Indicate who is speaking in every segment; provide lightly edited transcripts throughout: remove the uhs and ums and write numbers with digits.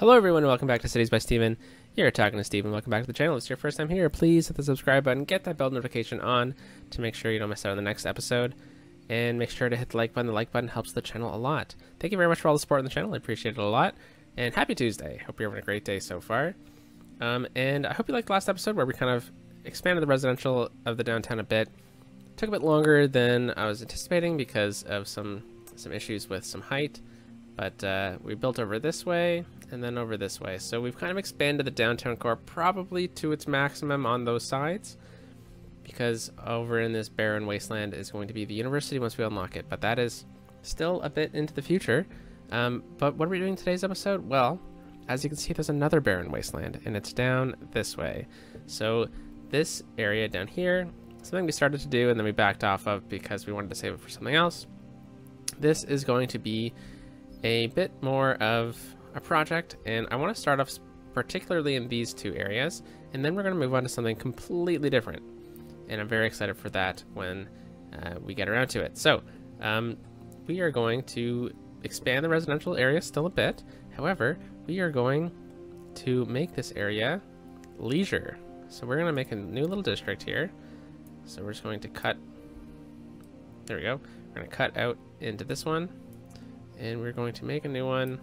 Speaker 1: Hello everyone and welcome back to Cities by Steven. You're talking to Steven. Welcome back to the channel. If it's your first time here, please hit the subscribe button, get that bell notification on to make sure you don't miss out on the next episode, and make sure to hit the like button. The like button helps the channel a lot. Thank you very much for all the support on the channel. I appreciate it a lot. And happy Tuesday. Hope you're having a great day so far. And I hope you liked the last episode where we kind of expanded the residential of the downtown a bit. It took a bit longer than I was anticipating because of some issues with some height. But we built over this way and then over this way. So we've kind of expanded the downtown core probably to its maximum on those sides, because over in this barren wasteland is going to be the university once we unlock it. But that is still a bit into the future. But what are we doing in today's episode? Well, as you can see, there's another barren wasteland, and it's down this way. So this area down here, something we started to do and then we backed off of because we wanted to save it for something else. This is going to be a bit more of a project, and I want to start off particularly in these two areas, and then we're going to move on to something completely different, and I'm very excited for that when we get around to it. So we are going to expand the residential area still a bit. However, we are going to make this area leisure. So we're going to make a new little district here. So we're just going to cut, there we go, we're going to cut out into this one, and we're going to make a new one.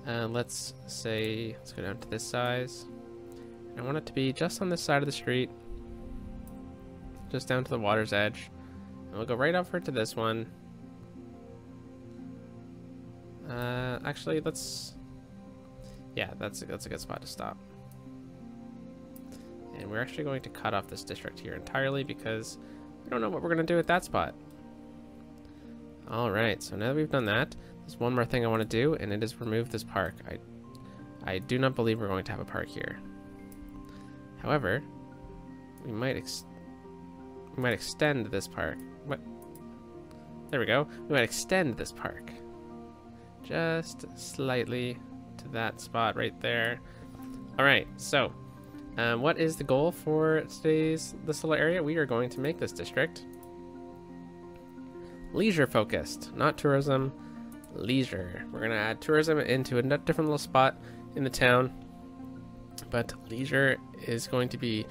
Speaker 1: Let's go down to this size. I want it to be just on this side of the street, just down to the water's edge. And we'll go right over to this one. Actually, yeah, that's a good spot to stop. And we're actually going to cut off this district here entirely because we don't know what we're going to do at that spot. Alright, so now that we've done that, there's one more thing I want to do, and it is remove this park. I do not believe we're going to have a park here. However, we might extend this park. What? There we go. We might extend this park just slightly to that spot right there. Alright, so what is the goal for this little area? We are going to make this district leisure focused, not tourism, leisure. We're going to add tourism into a different little spot in the town, but leisure is going to be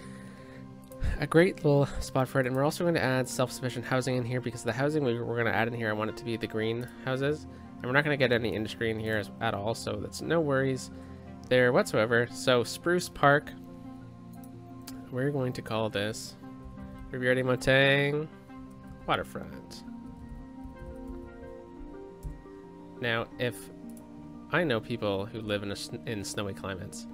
Speaker 1: a great little spot for it. And we're also going to add self-sufficient housing in here, because the housing we're going to add in here, I want it to be the green houses, and we're not going to get any industry in here at all, so that's no worries there whatsoever. So Spruce Park, we're going to call this Rivière-des-Montagnes Waterfront. Now, if I know people who live in snowy climates,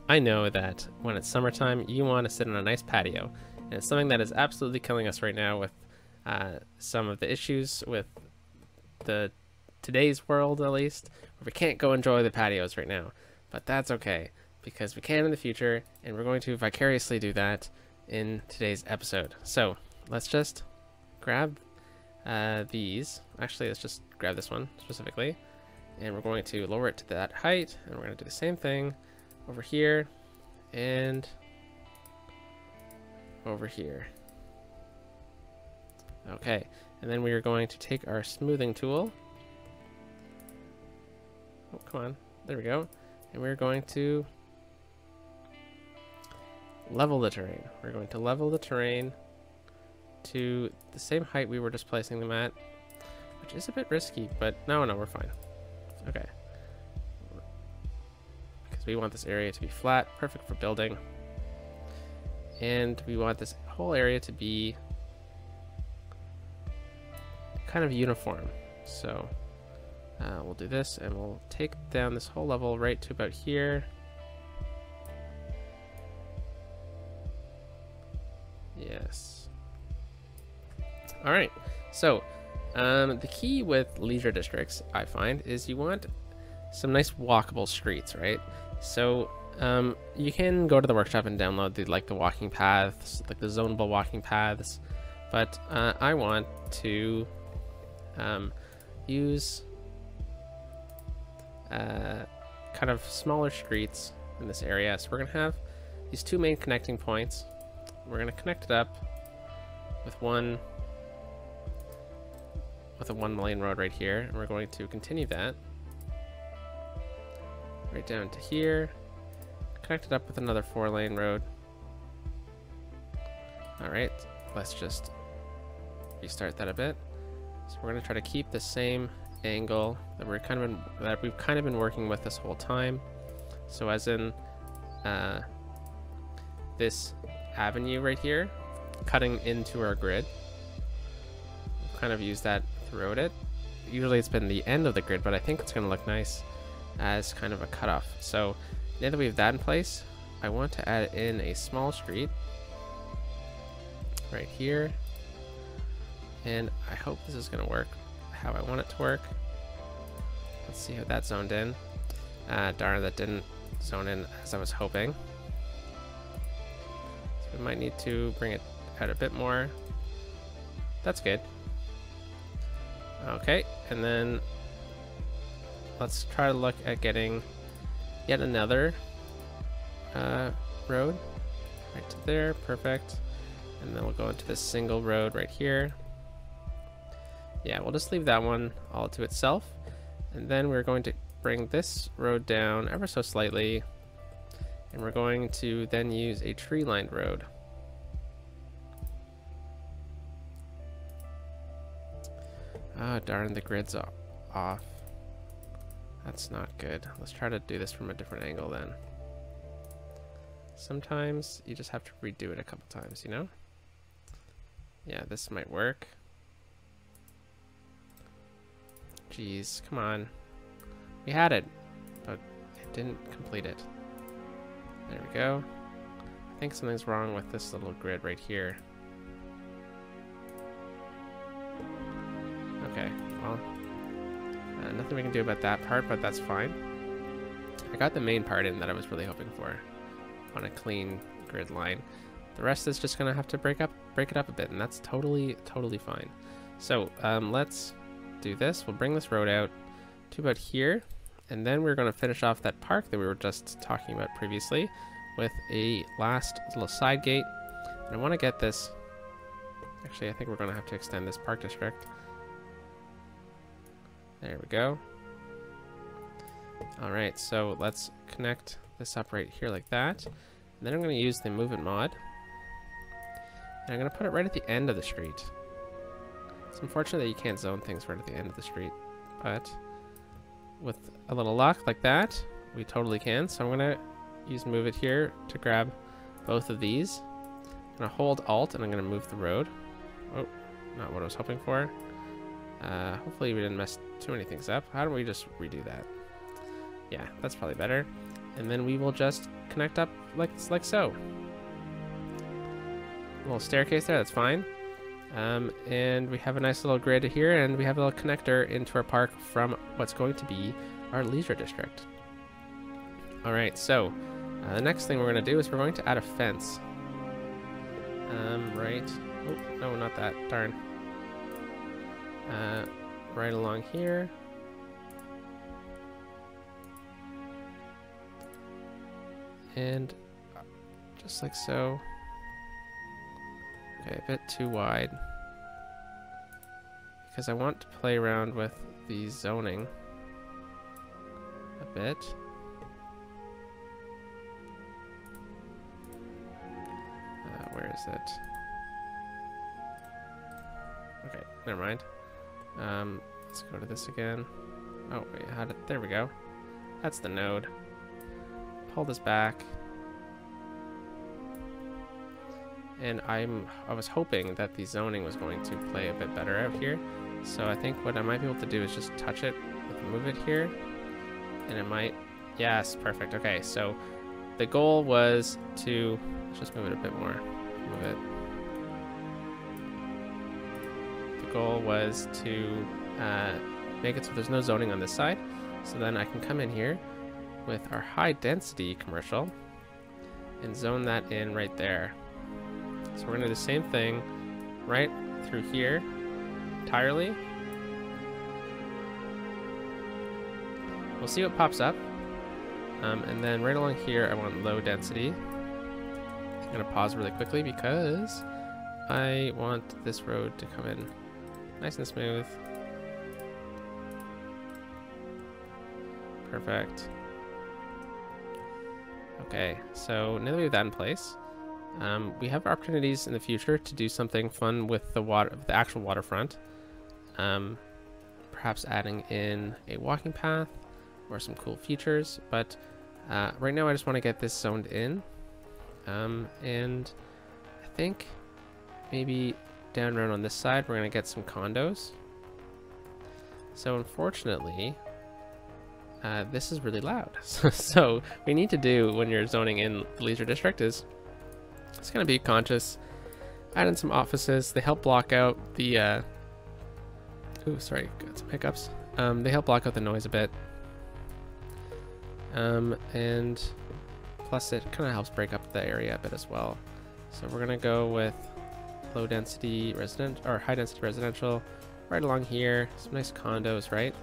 Speaker 1: I know that when it's summertime, you want to sit on a nice patio. And it's something that is absolutely killing us right now with some of the issues with today's world, at least, where we can't go enjoy the patios right now. But that's okay, because we can in the future, and we're going to vicariously do that in today's episode. So let's just grab these. Actually, let's just grab this one specifically, and we're going to lower it to that height, and we're going to do the same thing over here and over here. Okay, and then we are going to take our smoothing tool. Oh, come on, there we go. And we're going to level the terrain. We're going to level the terrain to the same height we were just placing them at, which is a bit risky, but no, we're fine. Okay. Because we want this area to be flat, perfect for building. And we want this whole area to be kind of uniform. So we'll do this, and we'll take down this whole level right to about here. Yes. All right, so the key with leisure districts, I find, is you want some nice walkable streets, right? So you can go to the workshop and download the walking paths, like the zonable walking paths, but I want to use kind of smaller streets in this area. So we're gonna have these two main connecting points. We're gonna connect it up with a one-lane road right here, and we're going to continue that right down to here, connect it up with another 4-lane road. Alright, let's just restart that a bit. So we're going to try to keep the same angle that we've kind of been working with this whole time. So as in this avenue right here, cutting into our grid. We'll kind of use that throughout it. Usually it's been the end of the grid, but I think it's going to look nice as kind of a cutoff. So now that we have that in place, I want to add in a small street right here. And I hope this is going to work how I want it to work. Let's see how that zoned in. Darn, that didn't zone in as I was hoping. So we might need to bring it out a bit more. That's good. Okay, and then let's try to look at getting yet another road right to there. Perfect. And then we'll go into this single road right here. Yeah, we'll just leave that one all to itself. And then we're going to bring this road down ever so slightly. And we're going to then use a tree-lined road. Ah, darn, the grid's off. That's not good. Let's try to do this from a different angle then. Sometimes you just have to redo it a couple times, you know? Yeah, this might work. Jeez, come on. We had it, but it didn't complete it. There we go. I think something's wrong with this little grid right here. Okay, well, nothing we can do about that part, but that's fine. I got the main part in that I was really hoping for on a clean grid line. The rest is just gonna have to break it up a bit, and that's totally fine. So let's do this. We'll bring this road out to about here, and then we're gonna finish off that park that we were just talking about previously with a last little side gate. And I want to get this. Actually, I think we're gonna have to extend this park district. There we go. All right, so let's connect this up right here like that. And then I'm going to use the move it mod. And I'm going to put it right at the end of the street. It's unfortunate that you can't zone things right at the end of the street, but with a little luck like that, we totally can. So I'm going to use move it here to grab both of these. I'm going to hold Alt and I'm going to move the road. Oh, not what I was hoping for. Hopefully we didn't mess too many things up. How do we just redo that? Yeah, that's probably better. And then we will just connect up like so. A little staircase there, that's fine. And we have a nice little grid here, and we have a little connector into our park from what's going to be our leisure district. All right, so the next thing we're going to do is we're going to add a fence. Right. Oh, no, not that. Darn. Right along here. And just like so. Okay, a bit too wide. Because I want to play around with the zoning a bit. Where is it? Okay, never mind. Let's go to this again. Oh, wait, there we go. That's the node. Pull this back. And I was hoping that the zoning was going to play a bit better out here. So I think what I might be able to do is just touch it with move it here. And it might, yes, perfect. Okay, so the goal was to, let's just move it a bit more. Move it. The goal was to make it so there's no zoning on this side. So then I can come in here with our high density commercial and zone that in right there. So we're gonna do the same thing right through here entirely. We'll see what pops up. And then right along here, I want low density. I'm gonna pause really quickly because I want this road to come in nice and smooth. Okay, so now that we have that in place, we have opportunities in the future to do something fun with the actual waterfront. Perhaps adding in a walking path or some cool features, but right now I just want to get this zoned in. And I think maybe down around on this side we're going to get some condos. So unfortunately, this is really loud. So what we need to do when you're zoning in the leisure district is it's going to be conscious. Add in some offices. They help block out the ooh, sorry, got some hiccups. They help block out the noise a bit. And plus it kind of helps break up the area a bit as well. So we're going to go with low density residential or high density residential right along here. Some nice condos, right?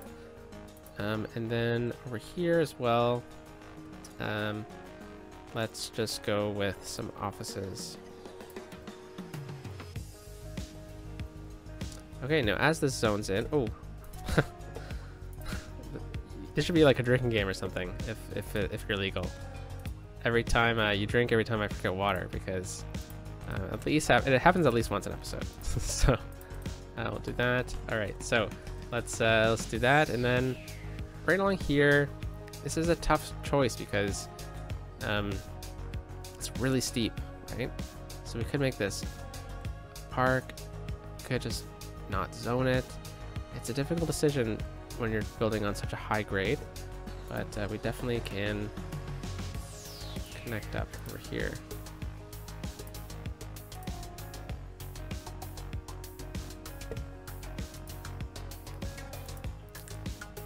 Speaker 1: And then over here as well, let's just go with some offices. Okay, now as this zones in, oh, this should be like a drinking game or something if you're legal. Every time you drink, every time I forget water, because at least it happens at least once an episode. So we'll do that. All right, so let's do that, and then right along here, this is a tough choice because it's really steep, right? So we could make this park, could just not zone it. It's a difficult decision when you're building on such a high grade, but we definitely can connect up over here.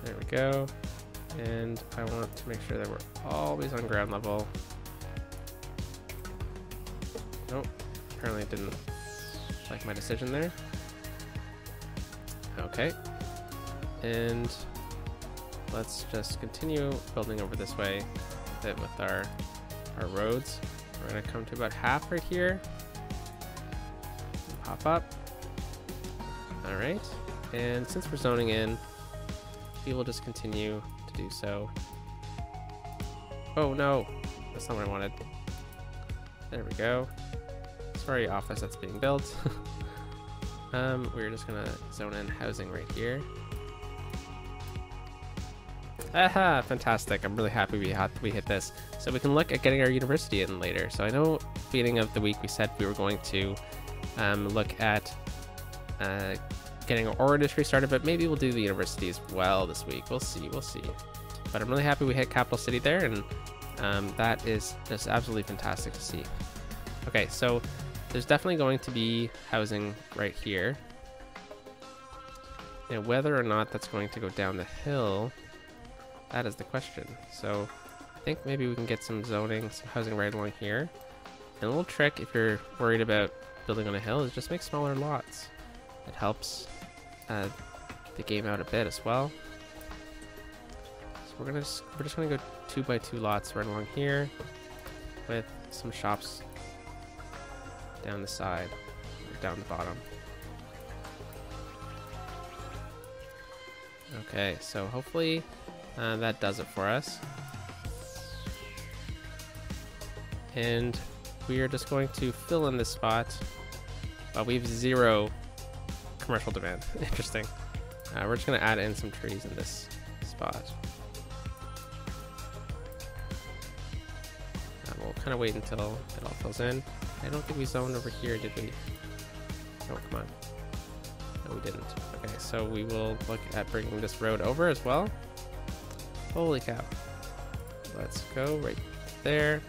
Speaker 1: There we go. And I want to make sure that we're always on ground level. Nope, apparently I didn't like my decision there. Okay, and let's just continue building over this way a bit with our roads. We're gonna come to about half right here. Pop up. All right, and since we're zoning in, we will just continue to do so. Oh no, that's not what I wanted. There we go. Sorry, office that's being built. We're just gonna zone in housing right here. Aha, fantastic. I'm really happy we hit this. So we can look at getting our university in later. So I know at the beginning of the week we said we were going to look at getting our ore industry started, but maybe we'll do the university as well this week. We'll see. But I'm really happy we hit capital city there, and that is just absolutely fantastic to see. Okay, so there's definitely going to be housing right here. Now, whether or not that's going to go down the hill, that is the question. So I think maybe we can get some zoning, some housing right along here. And a little trick if you're worried about building on a hill is just make smaller lots. It helps the game out a bit as well. So we're just gonna go 2x2 lots right along here with some shops down the side, or down the bottom. Okay, so hopefully that does it for us. And we are just going to fill in this spot. We have 0 commercial demand. Interesting. We're just going to add in some trees in this spot. We'll kind of wait until it all fills in. I don't think we zoned over here, did we? Oh, come on. No, we didn't. Okay, so we will look at bringing this road over as well. Holy cow. Let's go right there.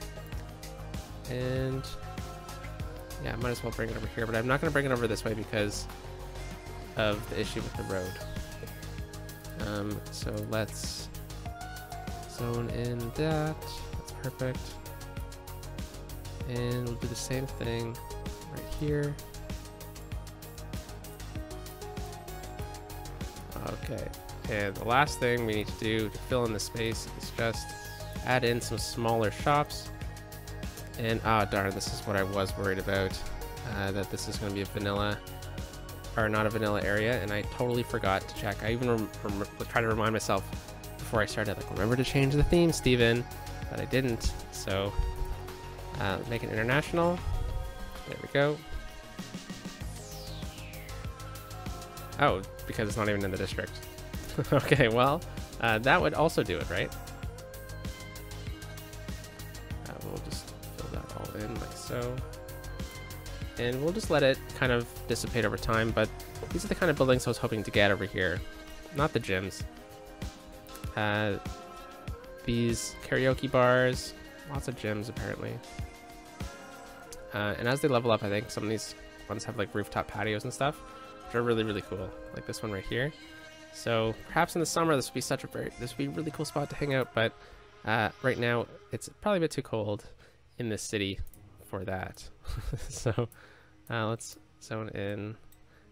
Speaker 1: And yeah, I might as well bring it over here, but I'm not going to bring it over this way because of the issue with the road. So let's zone in that. That's perfect. And we'll do the same thing right here. Okay, and the last thing we need to do to fill in the space is just add in some smaller shops. And ah, darn, this is what I was worried about, that this is going to be a vanilla, or not a vanilla area, and I totally forgot to check. I even tried to remind myself before I started, like, remember to change the theme, Steven. but I didn't. So make it international. There we go. Oh, because it's not even in the district. Okay, well, that would also do it, right? We'll just fill that all in like so. And we'll just let it kind of dissipate over time, but these are the kind of buildings I was hoping to get over here. Not the gyms. These karaoke bars, lots of gyms apparently. And as they level up, I think some of these ones have like rooftop patios and stuff, which are really, really cool. Like this one right here. So perhaps in the summer, this would be a really cool spot to hang out, but right now it's probably a bit too cold in this city for that. So let's zone in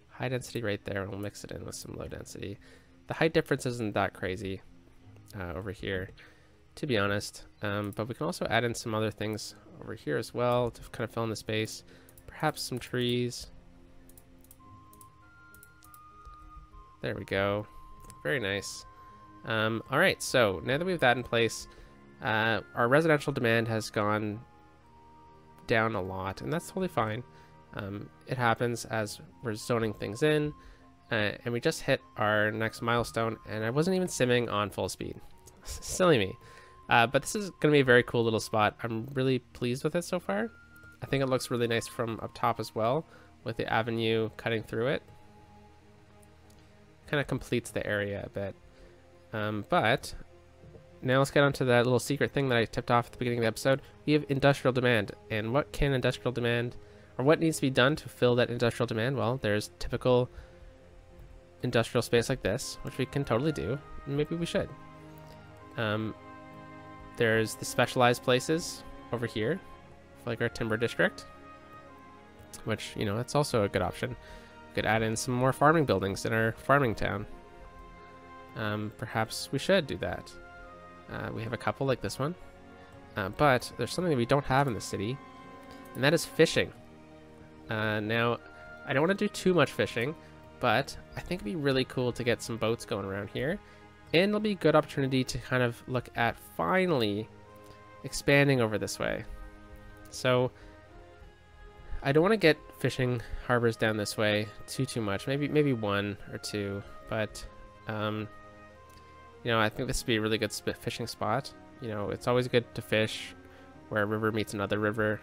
Speaker 1: high density right there, and we'll mix it in with some low density. The height difference isn't that crazy over here, to be honest, but we can also add in some other things over here as well to kind of fill in the space. Perhaps some trees. There we go. Very nice. All right, so now that we have that in place, our residential demand has gone down a lot, and that's totally fine. It happens as we're zoning things in, and we just hit our next milestone, and I wasn't even simming on full speed. Silly me. But this is going to be a very cool little spot. I'm really pleased with it so far. I think it looks really nice from up top as well, with the avenue cutting through it. Kind of completes the area a bit. But now let's get onto that little secret thing that I tipped off at the beginning of the episode. We have industrial demand, and what can industrial demand, or what needs to be done to fill that industrial demand? Well, there's typical industrial space like this, which we can totally do. Maybe we should. There's the specialized places over here, like our timber district, which, you know, that's also a good option. We could add in some more farming buildings in our farming town. Perhaps we should do that. We have a couple like this one, but there's something that we don't have in the city, and that is fishing. Now, I don't want to do too much fishing, but I think it'd be really cool to get some boats going around here, and it'll be a good opportunity to kind of look at finally expanding over this way. So I don't want to get fishing harbors down this way too much. Maybe one or two, but you know, I think this would be a really good fishing spot. You know, it's always good to fish where a river meets another river,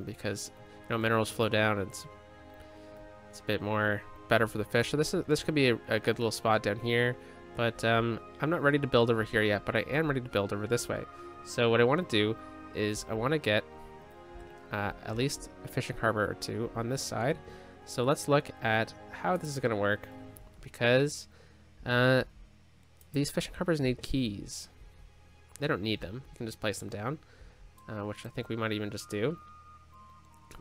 Speaker 1: because, you know, minerals flow down, and it's a bit more better for the fish. So this could be a good little spot down here, but I'm not ready to build over here yet, but I am ready to build over this way. So what I want to do is I want to get at least a fishing harbor or two on this side. So let's look at how this is going to work, because these fishing harbors need keys. They don't need them. You can just place them down, which I think we might even just do.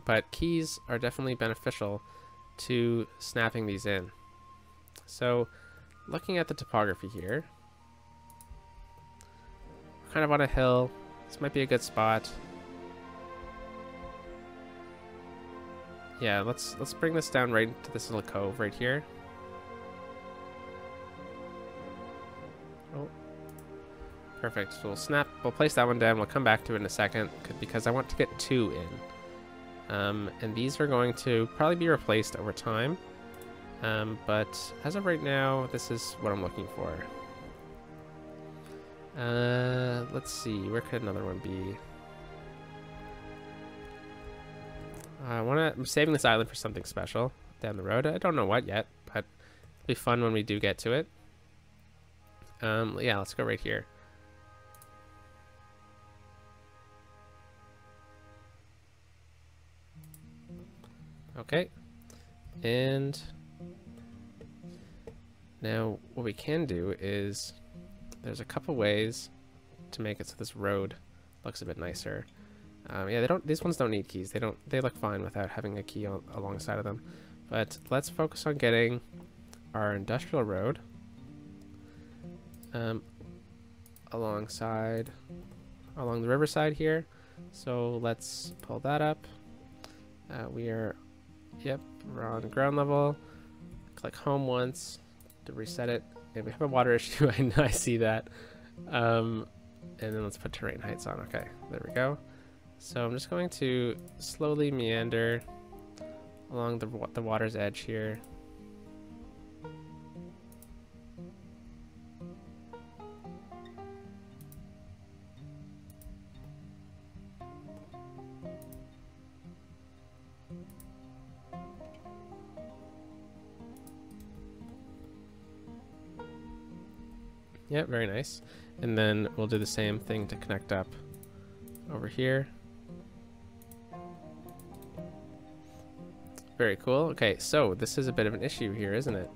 Speaker 1: But keys are definitely beneficial to snapping these in. So looking at the topography here, we're kind of on a hill. This might be a good spot. Yeah, let's bring this down right into this little cove right here. Oh, perfect. So we'll place that one down. We'll come back to it in a second, because I want to get two in. And these are going to probably be replaced over time. But as of right now, this is what I'm looking for. Let's see, where could another one be? I'm saving this island for something special down the road. I don't know what yet, but it'll be fun when we do get to it. Yeah, let's go right here. Okay, and now what we can do is there's a couple ways to make it so this road looks a bit nicer. Yeah, these ones don't need keys. They look fine without having a key alongside of them. But let's focus on getting our industrial road along the riverside here. So let's pull that up. We're on ground level. Click home once to reset it. And we have a water issue. I see that. And then let's put terrain heights on. Okay, there we go. So I'm just going to slowly meander along the water's edge here. Yep, very nice. And then we'll do the same thing to connect up over here. Very cool. Okay, so this is a bit of an issue here, isn't it?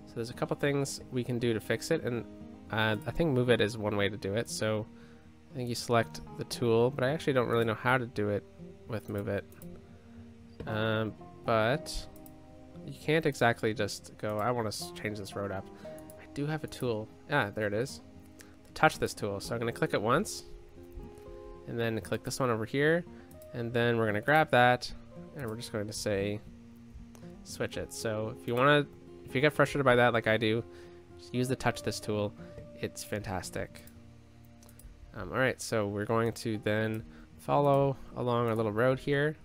Speaker 1: So there's a couple things we can do to fix it, and I think move it is one way to do it. So I think you select the tool, but I actually don't really know how to do it with move it. But you can't exactly just go, I want to change this road up. I do have a tool. Ah, there it is. Touch this tool. So I'm going to click it once, and then click this one over here, and then we're going to grab that, and we're just going to say switch it. So if you get frustrated by that like I do, just use the touch this tool. It's fantastic. All right, so we're going to then follow along our little road here,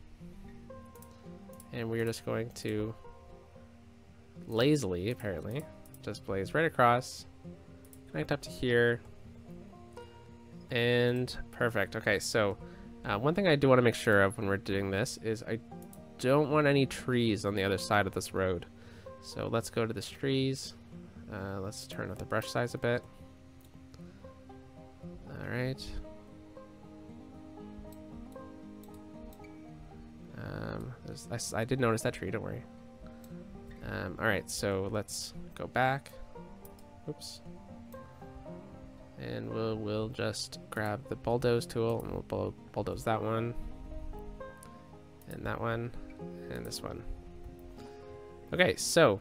Speaker 1: and we're just going to lazily, apparently, just blaze right across, connect up to here, and perfect. Okay, so one thing I do want to make sure of when we're doing this is I don't want any trees on the other side of this road. So let's go to the trees. Let's turn up the brush size a bit. All right. I did notice that tree, don't worry. All right, so let's go back. Oops. And we'll just grab the bulldoze tool, and we'll bulldoze that one, and that one, and this one. Okay, so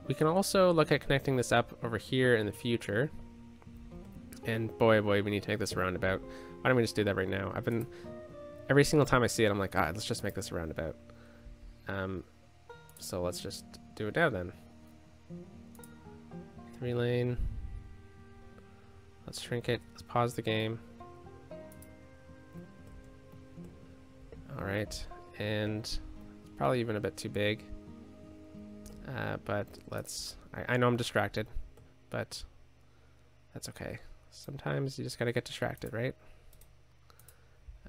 Speaker 1: we can also look at connecting this up over here in the future. And boy, we need to make this a roundabout. Why don't we just do that right now? Every single time I see it, I'm like, let's just make this a roundabout. So let's just do it now then. 3-lane. Let's shrink it. Let's pause the game. All right, and it's probably even a bit too big. But I know I'm distracted, but that's okay. Sometimes you just gotta get distracted, right?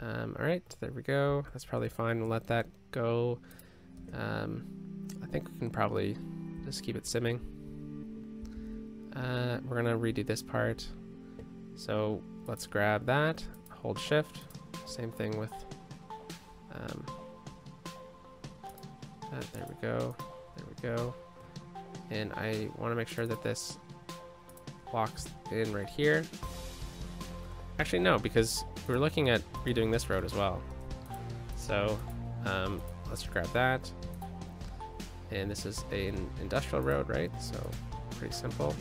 Speaker 1: All right, there we go. That's probably fine. We'll let that go. I think we can probably just keep it simming. We're gonna redo this part. So let's grab that, hold shift. Same thing with that. There we go. There we go. And I want to make sure that this locks in right here. Actually, no, because we're looking at redoing this road as well. So let's grab that. And this is an industrial road, right? So pretty simple.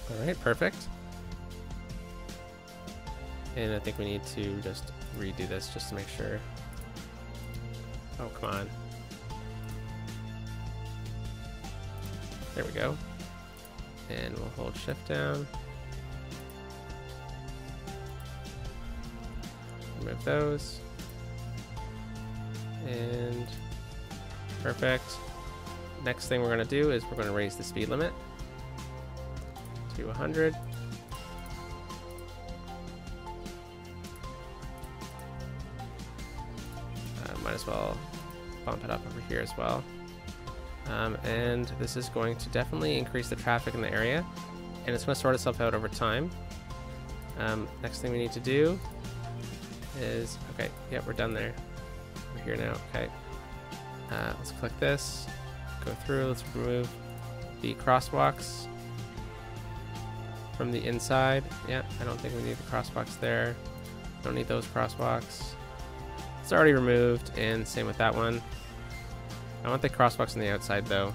Speaker 1: All right, perfect. And I think we need to just redo this just to make sure. Oh, come on. There we go. And we'll hold shift down. Remove those. And perfect. Next thing we're going to do is we're going to raise the speed limit to 100. Might as well bump it up over here as well. And this is going to definitely increase the traffic in the area, and it's going to sort itself out over time. Next thing we need to do is, okay, yep, we're done there. We're here now, okay. Let's click this, go through, let's remove the crosswalks from the inside. Yeah, I don't think we need the crosswalks there. Don't need those crosswalks. It's already removed, and same with that one. I want the crosswalks on the outside though.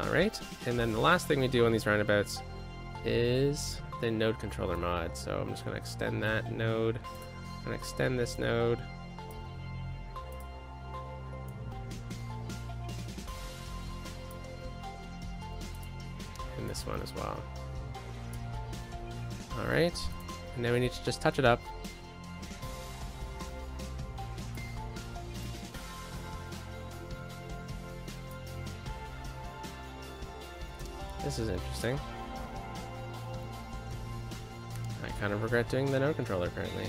Speaker 1: All right, and then the last thing we do on these roundabouts is the node controller mod. So I'm just going to extend that node. I'm going to extend this node. And this one as well. All right. And then we need to just touch it up. This is interesting. I kind of regret doing the node controller currently.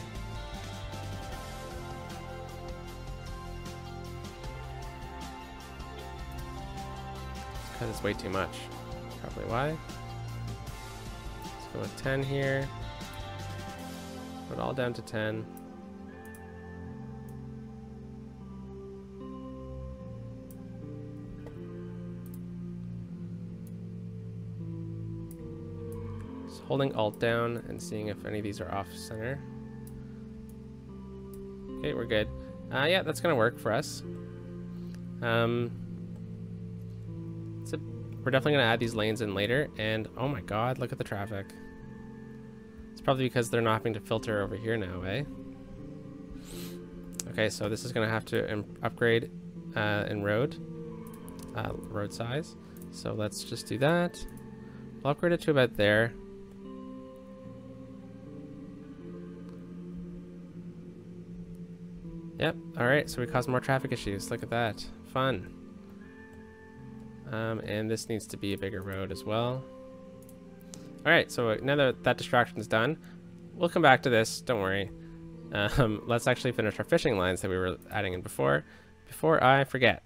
Speaker 1: It's because it's way too much. Probably why. Let's go with 10 here. Put it all down to 10. Holding Alt down and seeing if any of these are off center. Okay, we're good. Yeah, that's gonna work for us. We're definitely gonna add these lanes in later. And oh my God, look at the traffic. It's probably because they're not having to filter over here now, eh? Okay, so this is gonna have to upgrade in road size. So let's just do that. We'll upgrade it to about there. Yep, alright, so we caused more traffic issues. Look at that. Fun. And this needs to be a bigger road as well. Alright, so now that that distraction is done, we'll come back to this, don't worry. Let's actually finish our fishing lines that we were adding in before I forget.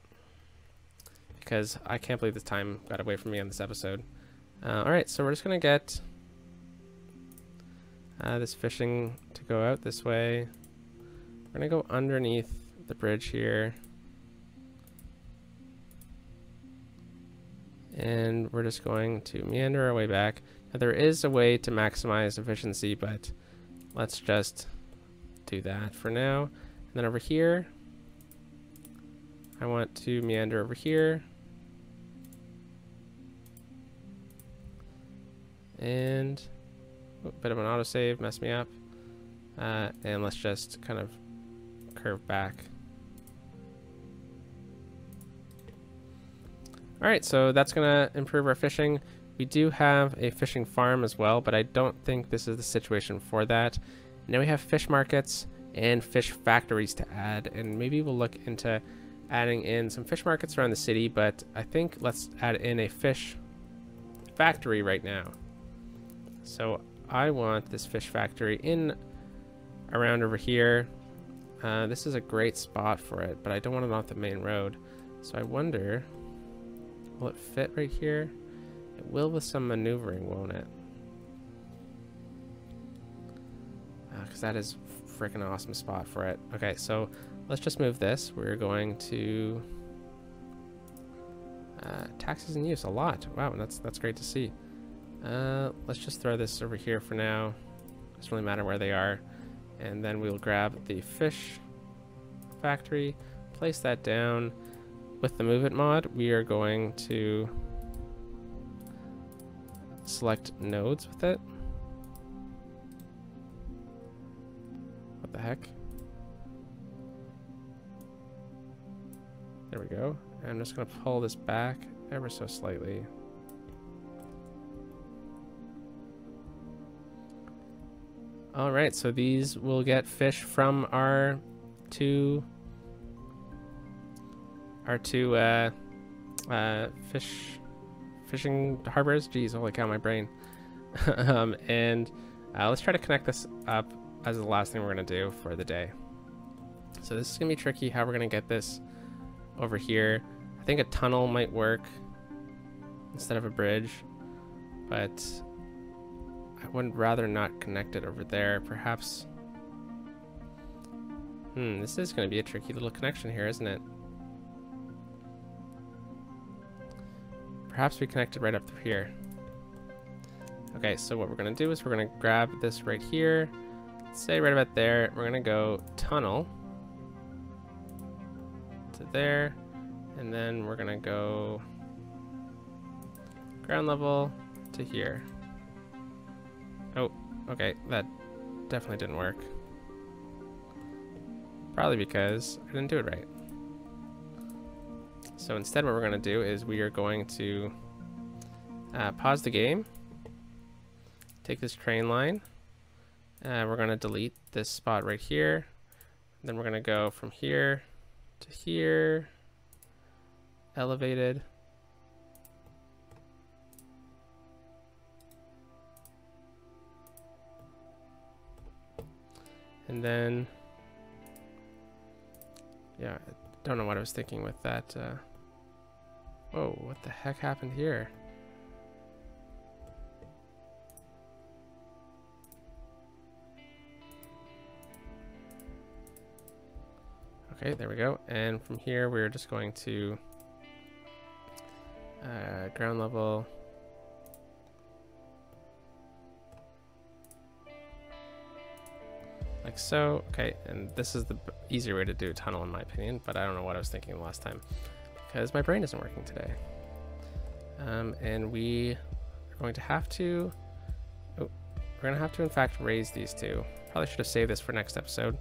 Speaker 1: Because I can't believe this time got away from me on this episode. Alright, so we're just going to get this fishing to go out this way. We're going to go underneath the bridge here. And we're just going to meander our way back. Now, there is a way to maximize efficiency, but let's just do that for now. And then over here, I want to meander over here. And a bit of an autosave messed me up. And let's just kind of curve back. Alright, so that's gonna improve our fishing. We do have a fishing farm as well, but I don't think this is the situation for that. Now we have fish markets and fish factories to add, and maybe we'll look into adding in some fish markets around the city, but I think let's add in a fish factory right now. So I want this fish factory in around over here. This is a great spot for it, but I don't want it off the main road. So I wonder, will it fit right here? It will with some maneuvering, won't it? Because that is a freaking awesome spot for it. Okay, so let's just move this. We're going to taxes in use a lot. Wow, that's great to see. Let's just throw this over here for now. Doesn't really matter where they are. And then we'll grab the fish factory, place that down. With the move it mod, we are going to select nodes with it. What the heck? There we go. I'm just going to pull this back ever so slightly. All right, so these will get fish from our two fishing harbors. Jeez, holy cow, my brain. And let's try to connect this up as the last thing we're gonna do for the day. So this is gonna be tricky how we're gonna get this over here. I think a tunnel might work instead of a bridge, but I would rather not connect it over there. Perhaps this is going to be a tricky little connection here, isn't it? Perhaps we connect it right up through here. Okay, so what we're going to do is we're going to grab this right here, say right about there. We're going to go tunnel to there, and then we're going to go ground level to here. Oh, okay, that definitely didn't work. Probably because I didn't do it right. So instead what we're going to do is we are going to pause the game, take this train line, we're going to delete this spot right here, then we're going to go from here to here, elevated, and then, yeah, I don't know what I was thinking with that. Whoa, what the heck happened here? Okay, there we go. And from here, we're just going to ground level. Like so. Okay, and this is the easier way to do a tunnel in my opinion, but I don't know what I was thinking the last time because my brain isn't working today. And we are going to have to, we're going to have to in fact raise these two. Probably should have saved this for next episode.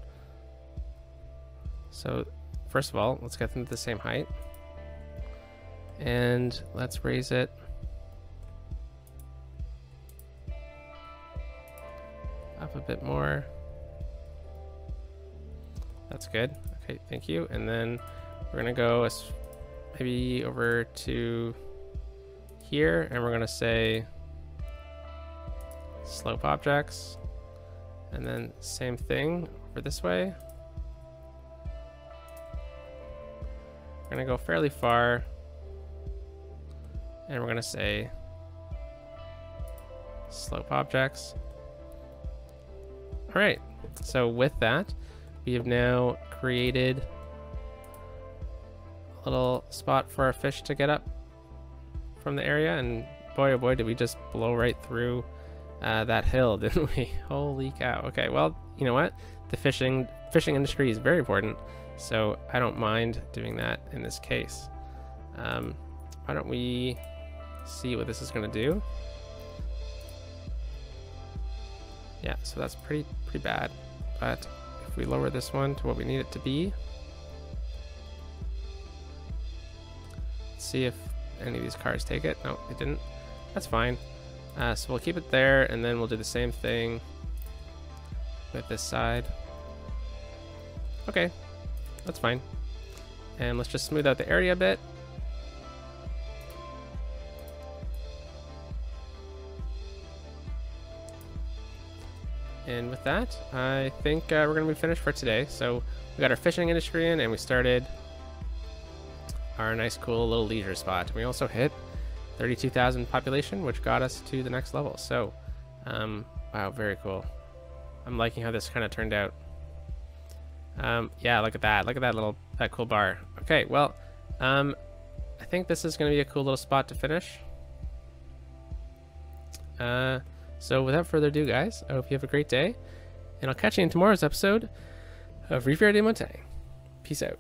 Speaker 1: So first of all, let's get them to the same height. And let's raise it up a bit more. That's good. Okay, thank you. And then we're gonna go maybe over to here, and we're gonna say slope objects, and then same thing over this way. We're gonna go fairly far, and we're gonna say slope objects. All right, so with that, we have now created a little spot for our fish to get up from the area, and boy oh boy did we just blow right through that hill, didn't we? Holy cow. Okay, well, you know what, the fishing industry is very important, so I don't mind doing that in this case. Why don't we see what this is going to do? Yeah, so that's pretty bad, but if we lower this one to what we need it to be, let's see if any of these cars take it. No, it didn't. That's fine. So we'll keep it there, and then we'll do the same thing with this side. Okay, that's fine. And let's just smooth out the area a bit. And with that, I think we're going to be finished for today. So we got our fishing industry in, and we started our nice, cool little leisure spot. We also hit 32,000 population, which got us to the next level. So, wow, very cool. I'm liking how this kind of turned out. Yeah, look at that. Look at that cool bar. Okay, well, I think this is going to be a cool little spot to finish. So without further ado, guys, I hope you have a great day, and I'll catch you in tomorrow's episode of Rivière-des-Montagnes. Peace out.